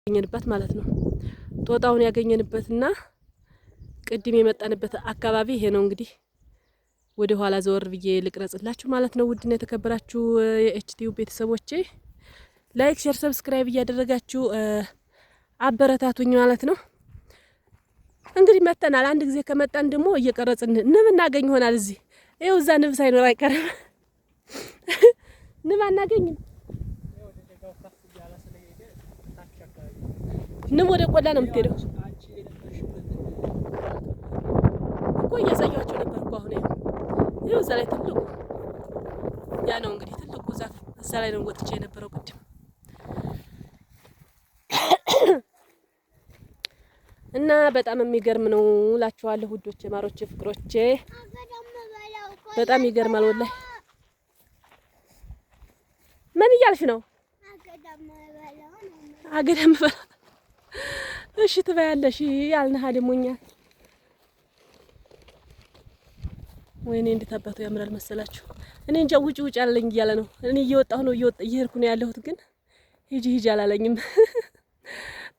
ያገኘንበት ማለት ነው። ጦጣውን ያገኘንበትና ቅድም የመጣንበት አካባቢ ይሄ ነው። እንግዲህ ወደ ኋላ ዘወር ብዬ ልቅረጽላችሁ ማለት ነው። ውድና የተከበራችሁ የኤችቲዩ ቤተሰቦቼ ላይክ፣ ሼር፣ ሰብስክራይብ እያደረጋችሁ አበረታቱኝ ማለት ነው። እንግዲህ መተናል። አንድ ጊዜ ከመጣን ደግሞ እየቀረጽን ንብ እናገኝ ይሆናል። እዚህ ይኸው እዛ ንብ ሳይኖር አይቀርም። ንብ አናገኝም። ንብ ወደ ቆላ ነው የምትሄደው እኮ እያሳያቸው ነበር እኮ አሁን ይኸው እዛ ላይ ትልቁ ያ ነው እንግዲህ ትልቁ ዛፍ እዛ ላይ ነው ወጥቼ የነበረው ቅድም እና በጣም የሚገርም ነው እላችኋለሁ ውዶቼ፣ ማሮቼ፣ ፍቅሮቼ በጣም ይገርማል ወላሂ። ምን እያልሽ ነው? አገዳም በላ እሺ ትበያለሽ ያልነህ ደሞኛል። ወይኔ እንዴት አባቱ ያምራል መሰላችሁ። እኔ እንጃ ውጭ ውጭ አላለኝ እያለ ነው። እኔ እየወጣሁ ነው እየሄድኩ ነው ያለሁት፣ ግን ሂጂ ሂጂ አላለኝም።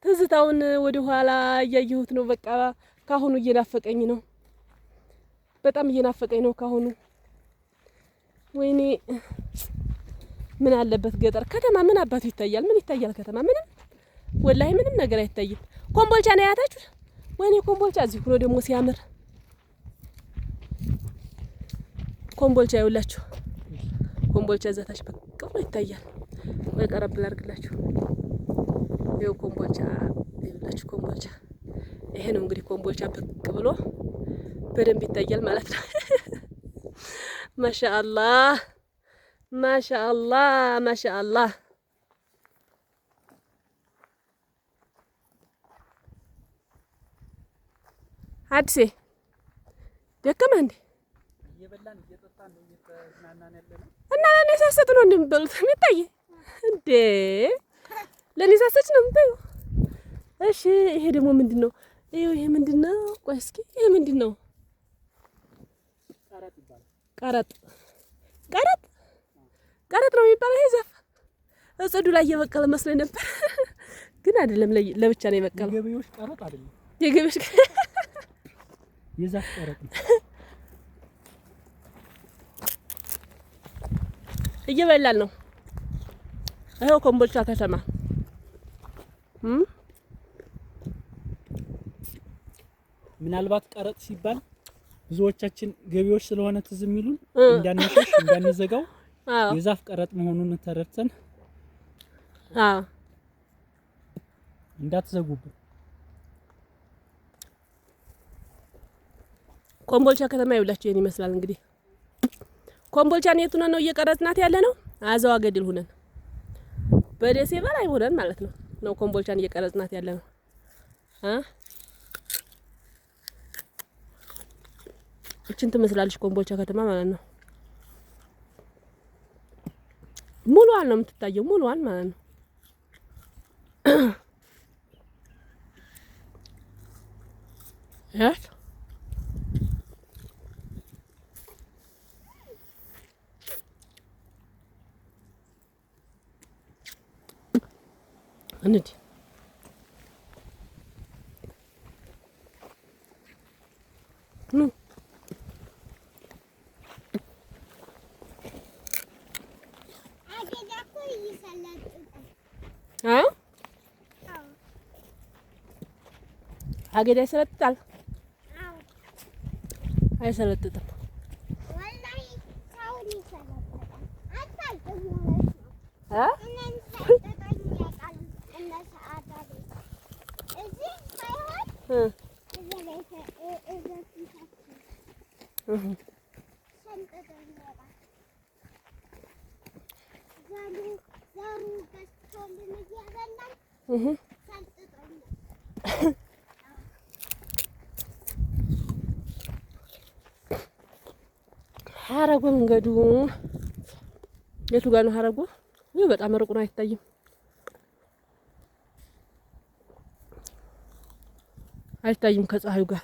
ትዝታውን ወደ ኋላ እያየሁት ነው። በቃ ካሁኑ እየናፈቀኝ ነው፣ በጣም እየናፈቀኝ ነው ካሁኑ። ወይኔ ምን አለበት ገጠር። ከተማ ምን አባቱ ይታያል? ምን ይታያል ከተማ? ምንም ወላሂ ምንም ነገር አይታይም። ኮምቦልቻ ነው ያታችሁ? ወይኔ ኮምቦልቻ እዚህ ሆኖ ደግሞ ሲያምር ኮምቦልቻ ይውላችሁ። ኮምቦልቻ እዛታች በቃ ይታያል። ወይ ቀረብ ላድርግላችሁ። ይኸው ኮምቦልቻ ይውላችሁ። ኮምቦልቻ ይሄ ነው እንግዲህ ኮምቦልቻ ብቅ ብሎ በደንብ ይታያል ማለት ነው። ማሻአላህ ማሻአላህ ማሻአላህ። አዲሴ ደከመህ እንዴ? እና ለኔ ሳሰጥ ነው እንደምበሉት የሚታይ እንዴ? ለኔ ሳሰጭ ነው የምታዩ? እሺ ይሄ ደግሞ ምንድነው? ይሄ ምንድነው? ቆይ እስኪ ይሄ ምንድነው? ቀረጥ ቀረጥ ቀረጥ ነው የሚባለው። ይሄ ዛፍ እጽዱ ላይ እየበቀለ መስሎኝ ነበር፣ ግን አይደለም። ለብቻ ነው የበቀለው። የገበሬዎች ቀረጥ አይደለም። የገበሬዎች የዛፍ ቀረጥ ነው። እየበላል ነው። ይኸው ኮምቦልቻ ከተማ ምናልባት ቀረጥ ሲባል ብዙዎቻችን ገቢዎች ስለሆነ ትዝ የሚሉን እንዳንሸሽ እንዳንዘጋው የዛፍ ቀረጥ መሆኑን ተረድተን እንዳትዘጉብን። ኮምቦልቻ ከተማ ይውላችሁ ይሄን ይመስላል እንግዲህ። ኮምቦልቻን የት ሆነን ነው እየቀረጽናት ያለ ነው? አዘዋ ገድል ሆነን በደሴ በላይ ሆነን ማለት ነው ኮምቦልቻን እየቀረጽናት ያለ ነው። እቺን ትመስላለች ኮምቦልቻ ከተማ ማለት ነው። ሙሉዋን ነው የምትታየው፣ ሙሉዋን ማለት ነው። ያት እንዴ ኑ አገዳ ይሰለጥጣል? አይሰለጥጥም። ወላሂ ሳውዲ ይሰለጥጣል። አታልጥም ሀረጉ መንገዱ የቱ ጋር ነው ሀረጉ? ይሄ በጣም ሩቅ ነው፣ አይታይም አይታይም ከፀሐዩ ጋር።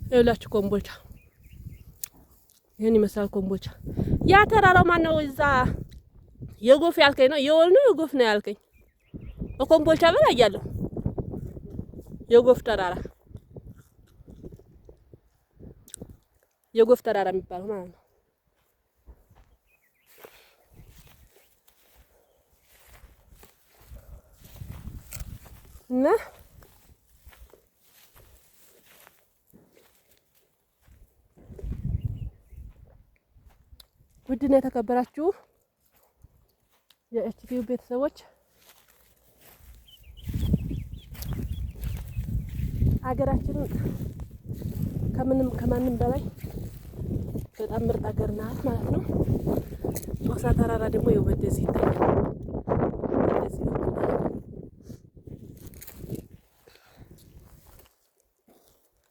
ይኸውላችሁ ኮምቦልቻ ይሄን ይመስላል። ኮምቦልቻ ያ ተራራው ማን ነው? እዛ የጎፍ ያልከኝ ነው? የወል ነው የጎፍ ነው ያልከኝ? በኮምቦልቻ በላይ ያለው የጎፍ ተራራ የጎፍ ተራራ የሚባለው ማለት ነው። እና ውድና የተከበራችሁ የኤችቲቪ ቤተሰቦች ሀገራችንን ከማንም በላይ በጣም ምርጥ ሀገር ናት ማለት ነው። ጦሳ ተራራ ደግሞ ወደዚህ ይታያል።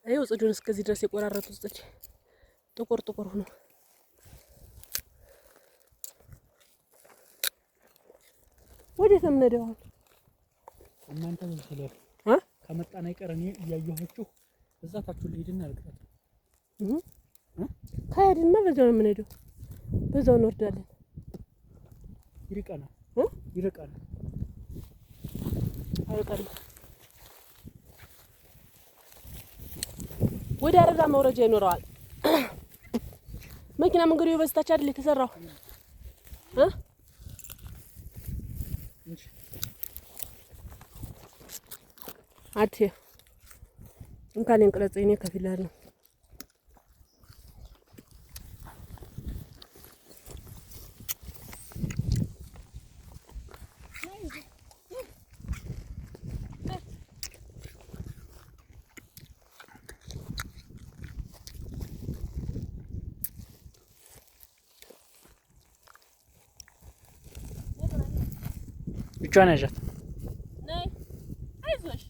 ይኸው ጽዱን እስከዚህ ድረስ የቆራረጡት ጽድ ጥቁር ጥቁር ሆኖ ወዴት ነው የምንሄደው? እናንተ በሰለ ከመጣን አይቀር እኔ እያየኋችሁ እዛ ታችሁ ልሄድና ልቅጣት። ከሄድንማ በዛው ነው የምንሄደው፣ በዛው እንወርዳለን። ይርቀናል ይርቀናል አይቀርም። ወደ አረዳ መውረጃ ይኖረዋል። መኪና መንገዱ በስታች አይደል የተሰራው? አት እንኳን እንቅረጽ እኔ ከፊላል ነው። ብቻዋን ያዣት ነይ አይዞሽ።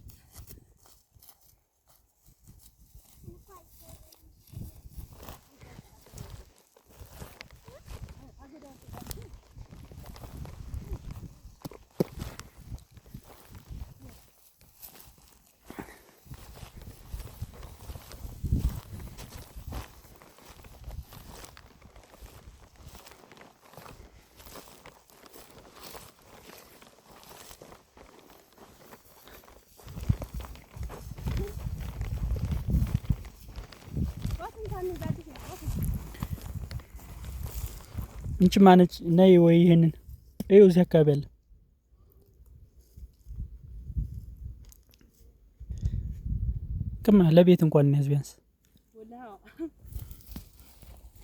እንቺ ማነች? ነይ ወይ ይሄንን እዩ። እዚህ አካባቢ አለ። ከማ ለቤት እንኳን እንያዝ ቢያንስ